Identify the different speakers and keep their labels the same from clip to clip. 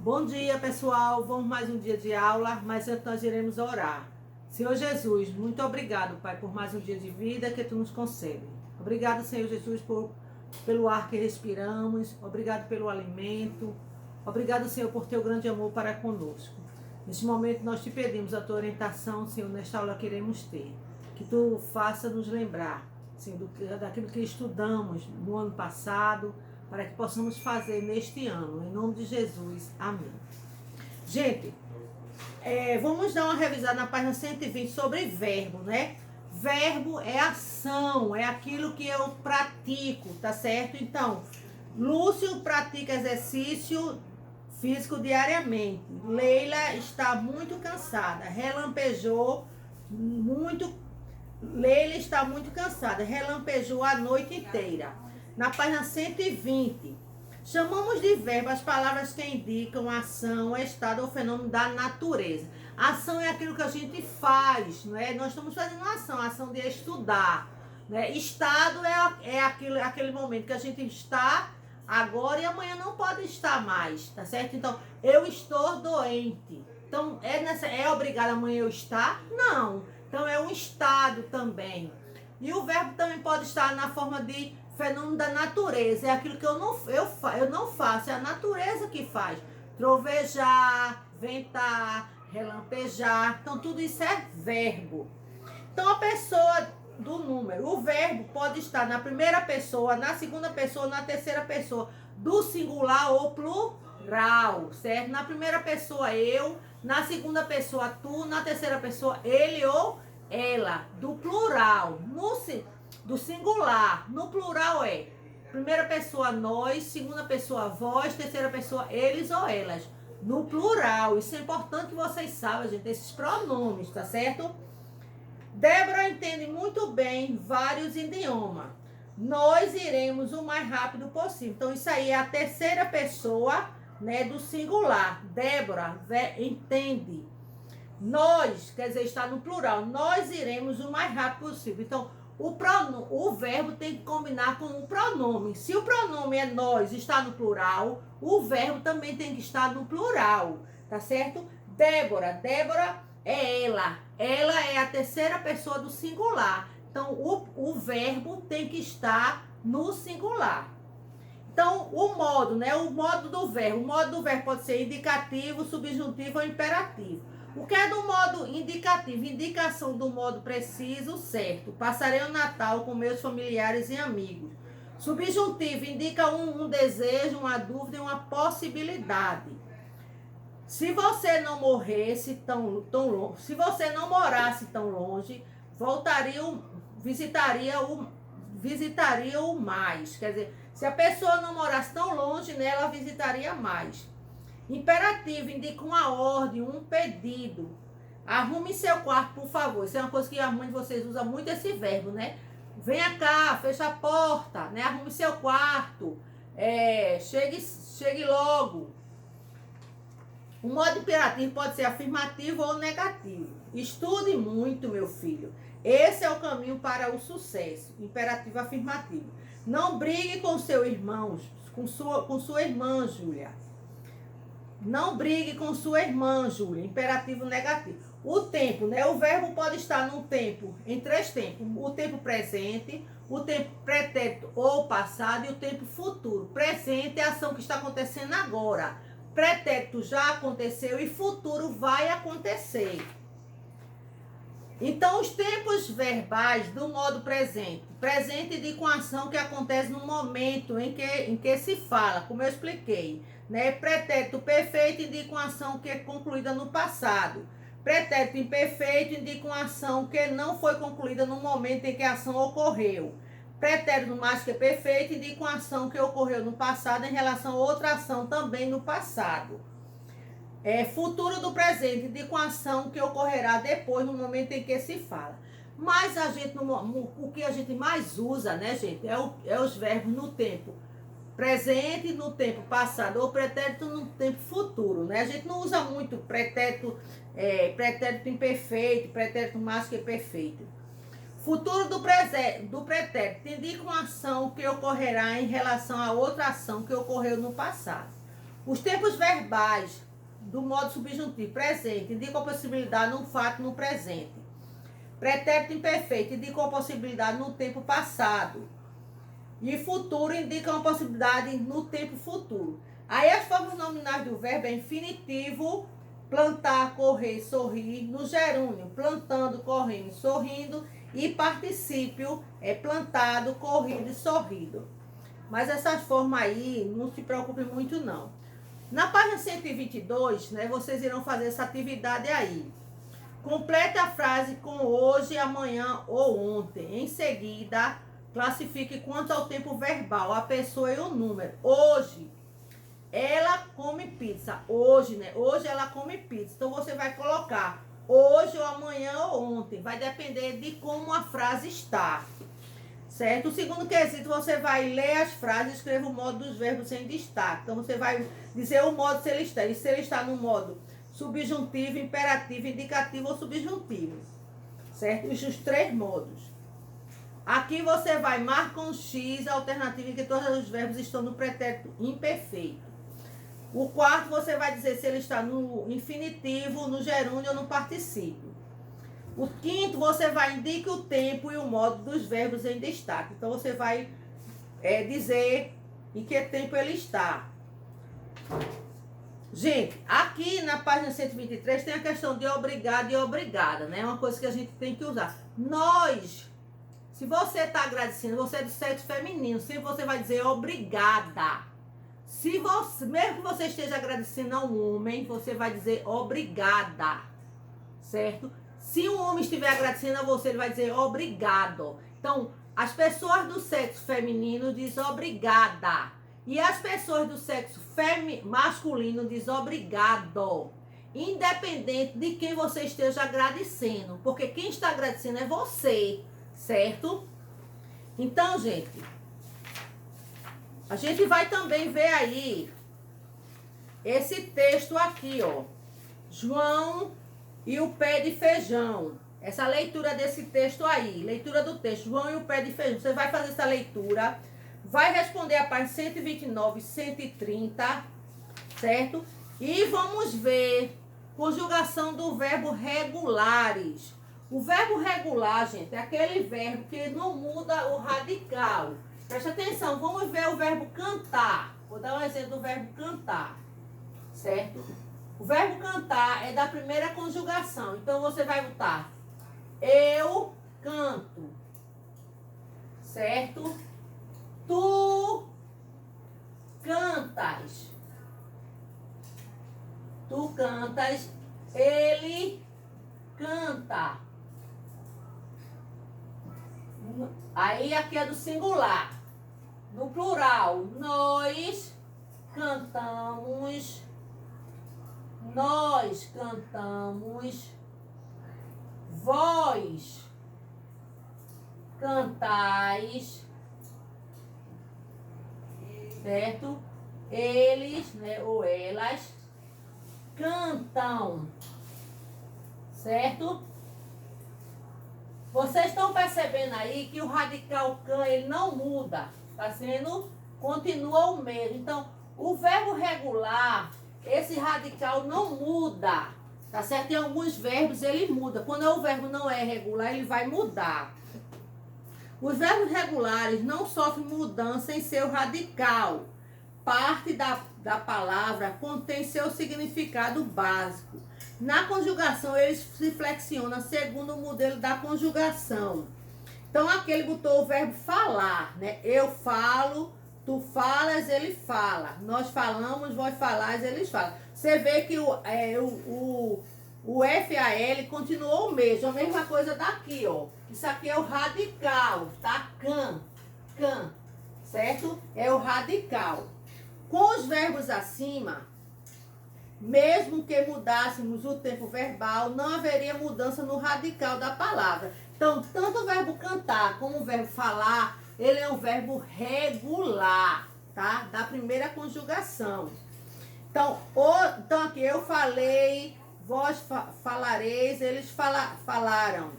Speaker 1: Bom dia, pessoal. Vamos mais um dia de aula, mas antes nós iremos orar. Senhor Jesus, muito obrigado, Pai, por mais um dia de vida que Tu nos concede. Obrigado, Senhor Jesus, pelo ar que respiramos. Obrigado pelo alimento. Obrigado, Senhor, por Teu grande amor para conosco. Neste momento nós Te pedimos a Tua orientação, Senhor, nesta aula que iremos ter. Que Tu faça nos lembrar, Senhor, daquilo que estudamos no ano passado, para que possamos fazer neste ano, em nome de Jesus, amém. Gente, vamos dar uma revisada na página 120 sobre verbo, né? Verbo é ação, é aquilo que eu pratico, tá certo? Então, Lúcio pratica exercício físico diariamente. Leila está muito cansada, relampejou muito. Leila está muito cansada, relampejou a noite inteira. Na página 120, chamamos de verbo as palavras que indicam ação, estado ou fenômeno da natureza. Ação é aquilo que a gente faz, não é? Nós estamos fazendo uma ação de estudar, né? Estado é aquele momento que a gente está agora e amanhã não pode estar mais, tá certo? Então, eu estou doente. Então, é obrigado amanhã eu estar? Não. Então, é um estado também. E o verbo também pode estar na forma de fenômeno da natureza, é aquilo que eu não faço, é a natureza que faz. Trovejar, ventar, relampejar, então tudo isso é verbo. Então a pessoa do número, o verbo pode estar na primeira pessoa, na segunda pessoa, na terceira pessoa, do singular ou plural, certo? Na primeira pessoa eu, na segunda pessoa tu, na terceira pessoa ele ou ela, do plural. Do singular, no plural é primeira pessoa nós, segunda pessoa vós, terceira pessoa eles ou elas. No plural, isso é importante que vocês saibam, gente, esses pronomes, tá certo? Débora entende muito bem vários idiomas. Nós iremos o mais rápido possível. Então, isso aí é a terceira pessoa, né, do singular. Débora entende. Nós, quer dizer, está no plural. Nós iremos o mais rápido possível. Então, o verbo tem que combinar com o pronome. Se o pronome é nós, está no plural, o verbo também tem que estar no plural, tá certo? Débora é ela. Ela é a terceira pessoa do singular. Então, o verbo tem que estar no singular. Então, o modo, né? O modo do verbo. O modo do verbo pode ser indicativo, subjuntivo ou imperativo. O que é do modo indicativo? Indicação do modo preciso, certo. Passarei o Natal com meus familiares e amigos. Subjuntivo indica um desejo, uma dúvida e uma possibilidade. Se você não morresse tão longe, se você não morasse tão longe, visitaria o mais. Quer dizer, se a pessoa não morasse tão longe, né, ela visitaria mais. Imperativo indica uma ordem, um pedido. Arrume seu quarto, por favor. Isso é uma coisa que a mãe de vocês usa muito, esse verbo, né? Venha cá, fecha a porta, né? Arrume seu quarto. Chegue logo. O modo imperativo pode ser afirmativo ou negativo. Estude muito, meu filho. Esse é o caminho para o sucesso. Imperativo afirmativo. Não brigue com seu irmão, com sua irmã, Júlia. Não brigue com sua irmã, Júlia. Imperativo negativo. O tempo, né? O verbo pode estar num tempo, em três tempos. O tempo presente, o tempo pretérito ou passado e o tempo futuro. Presente é a ação que está acontecendo agora. Pretérito já aconteceu e futuro vai acontecer. Então, os tempos verbais do modo presente. Presente indica uma ação que acontece no momento em que se fala, como eu expliquei. Né? Pretérito perfeito indica uma ação que é concluída no passado. Pretérito imperfeito indica uma ação que não foi concluída no momento em que a ação ocorreu. Pretérito mais que perfeito indica uma ação que ocorreu no passado em relação a outra ação também no passado. Futuro do presente indica uma ação que ocorrerá depois, no momento em que se fala. Mas o que a gente mais usa, né, gente, é os verbos no tempo presente, no tempo passado, ou pretérito no tempo futuro, né? A gente não usa muito pretérito imperfeito, pretérito mais que perfeito. Futuro do pretérito indica uma ação que ocorrerá em relação a outra ação que ocorreu no passado. Os tempos verbais do modo subjuntivo presente indicam a possibilidade no fato no presente. Pretérito imperfeito indica a possibilidade no tempo passado. E futuro indica uma possibilidade no tempo futuro. Aí as formas nominais do verbo é infinitivo, plantar, correr, sorrir. No gerúndio, plantando, correndo, sorrindo. E particípio é plantado, corrido e sorrido. Mas essas formas aí, não se preocupe muito não. Na página 122, né, vocês irão fazer essa atividade aí. Complete a frase com hoje, amanhã ou ontem. Em seguida, classifique quanto ao tempo verbal, a pessoa e o número. Hoje, ela come pizza. Hoje, né? Hoje ela come pizza. Então, você vai colocar hoje ou amanhã ou ontem. Vai depender de como a frase está. Certo? O segundo quesito, você vai ler as frases e escreva o modo dos verbos em destaque. Então, você vai dizer o modo se ele está. E se ele está no modo subjuntivo, imperativo, indicativo ou subjuntivo. Certo? Os três modos. Aqui você vai marcar um X, a alternativa em que todos os verbos estão no pretérito imperfeito. O quarto, você vai dizer se ele está no infinitivo, no gerúndio ou no particípio. O quinto, você vai indicar o tempo e o modo dos verbos em destaque. Então, você vai dizer em que tempo ele está. Gente, aqui na página 123 tem a questão de obrigado e obrigada, né? É uma coisa que a gente tem que usar. Nós, se você está agradecendo, você é do sexo feminino, sempre você vai dizer obrigada. Se você, mesmo que você esteja agradecendo a um homem, você vai dizer obrigada, certo? Se um homem estiver agradecendo a você, ele vai dizer obrigado. Então, as pessoas do sexo feminino dizem obrigada. E as pessoas do sexo masculino dizem obrigado. Independente de quem você esteja agradecendo. Porque quem está agradecendo é você, certo? Então, gente, a gente vai também ver aí esse texto aqui, ó. João e o pé de feijão. Essa leitura desse texto aí. Leitura do texto. João e o pé de feijão. Você vai fazer essa leitura. Vai responder a página 129, 130. Certo? E vamos ver conjugação do verbo regulares. O verbo regular, gente, é aquele verbo que não muda o radical. Presta atenção. Vamos ver o verbo cantar. Vou dar um exemplo do verbo cantar. Certo? O verbo cantar é da primeira conjugação. Então, você vai botar eu canto. Certo? Tu cantas. Tu cantas. Ele canta. Aí, aqui é do singular. No plural, nós cantamos. Nós cantamos, vós cantais, certo? Eles, né, ou elas, cantam, certo? Vocês estão percebendo aí que o radical can, ele não muda, tá sendo, continua o mesmo. Então, o verbo regular, esse radical não muda, tá certo? Em alguns verbos ele muda. Quando o verbo não é regular, ele vai mudar. Os verbos regulares não sofrem mudança em seu radical. Parte da palavra contém seu significado básico. Na conjugação, eles se flexionam segundo o modelo da conjugação. Então, aqui ele botou o verbo falar, né? Eu falo, tu falas, ele fala. Nós falamos, vós falais, eles falam. Você vê que o FAL continuou o mesmo. A mesma coisa daqui, ó. Isso aqui é o radical, tá? Can. Certo? É o radical. Com os verbos acima, mesmo que mudássemos o tempo verbal, não haveria mudança no radical da palavra. Então, tanto o verbo cantar como o verbo falar, ele é um verbo regular, tá? Da primeira conjugação. Então, aqui eu falei, vós falareis, eles falaram.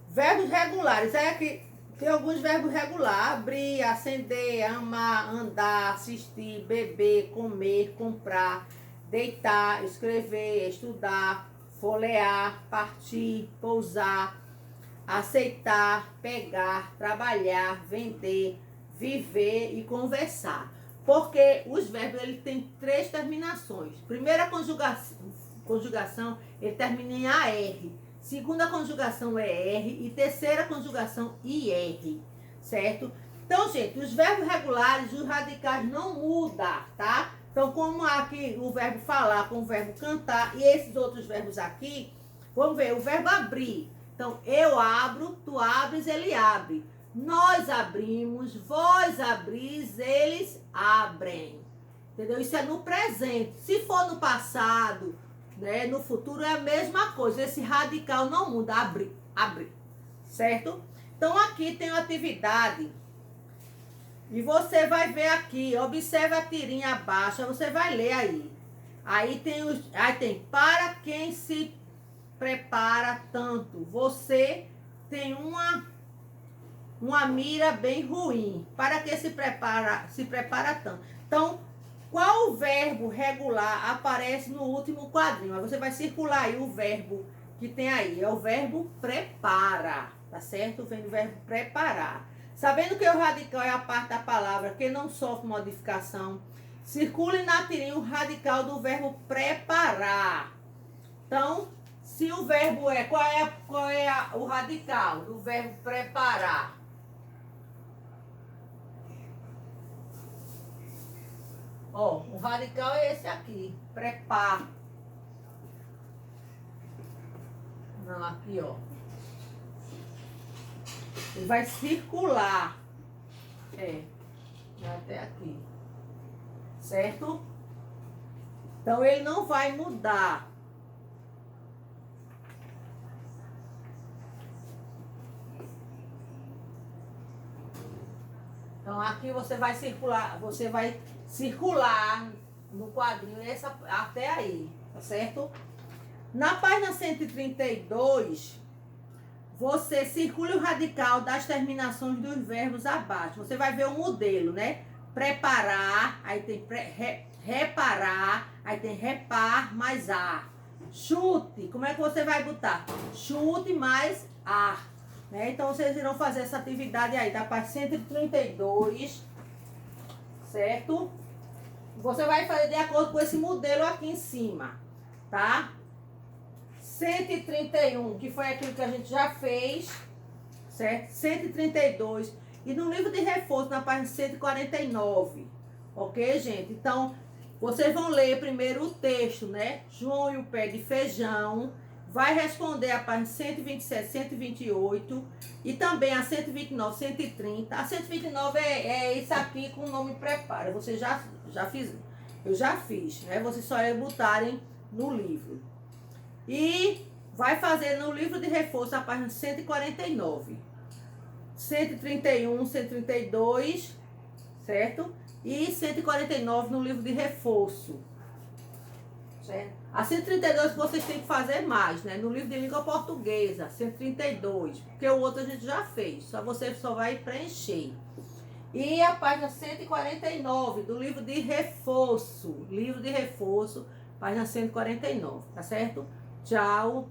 Speaker 1: Verbos regulares. Aí aqui Tem alguns verbos regulares: abrir, acender, amar, andar, assistir, beber, comer, comprar, deitar, escrever, estudar, folhear, partir, pousar, aceitar, pegar, trabalhar, vender, viver e conversar. Porque os verbos ele tem 3 terminações. Primeira conjugação ele termina em AR. Segunda conjugação é R e terceira conjugação IR, certo? Então, gente, os verbos regulares, os radicais não mudam, tá? Então, como aqui o verbo falar com o verbo cantar e esses outros verbos aqui, vamos ver, o verbo abrir. Então, eu abro, tu abres, ele abre. Nós abrimos, vós abris, eles abrem. Entendeu? Isso é no presente. Se for no passado, né, no futuro é a mesma coisa. Esse radical não muda. Abrir, abrir. Certo? Então, aqui tem uma atividade. E você vai ver aqui. Observa a tirinha abaixo. Você vai ler aí. Aí tem para quem se prepara tanto. Você tem uma mira bem ruim. Para que se prepara tanto. Então, qual o verbo regular aparece no último quadrinho? Aí você vai circular aí o verbo que tem aí. É o verbo prepara, tá certo? Vem do verbo preparar. Sabendo que o radical é a parte da palavra que não sofre modificação, circule na tirinha o radical do verbo preparar. Então, se o verbo é... Qual é o radical do verbo preparar? Ó, o radical é esse aqui. Prepara. Não, aqui, ó. Ele vai circular. É. Vai até aqui. Certo? Então, ele não vai mudar. Então, aqui você vai circular no quadrinho até aí, tá certo? Na página 132, você circula o radical das terminações dos verbos abaixo. Você vai ver o modelo, né? Preparar, aí tem reparar, aí tem repar mais ar. Chute, como é que você vai botar? Chute mais ar. Né? Então, vocês irão fazer essa atividade aí, da página 132, certo? Você vai fazer de acordo com esse modelo aqui em cima, tá? 131, que foi aquilo que a gente já fez, certo? 132. E no livro de reforço, na página 149, ok, gente? Então, vocês vão ler primeiro o texto, né? João e o pé de feijão. Vai responder a página 127, 128 e também a 129, 130. A 129 é isso aqui com o nome prepara. Você já fiz, eu já fiz, né? Vocês só botarem no livro. E vai fazer no livro de reforço a página 149, 131, 132, certo? E 149 no livro de reforço. Certo? A 132 vocês têm que fazer mais, né? No livro de língua portuguesa, 132, porque o outro a gente já fez, você só vai preencher. E a página 149 do livro de reforço, página 149, tá certo? Tchau.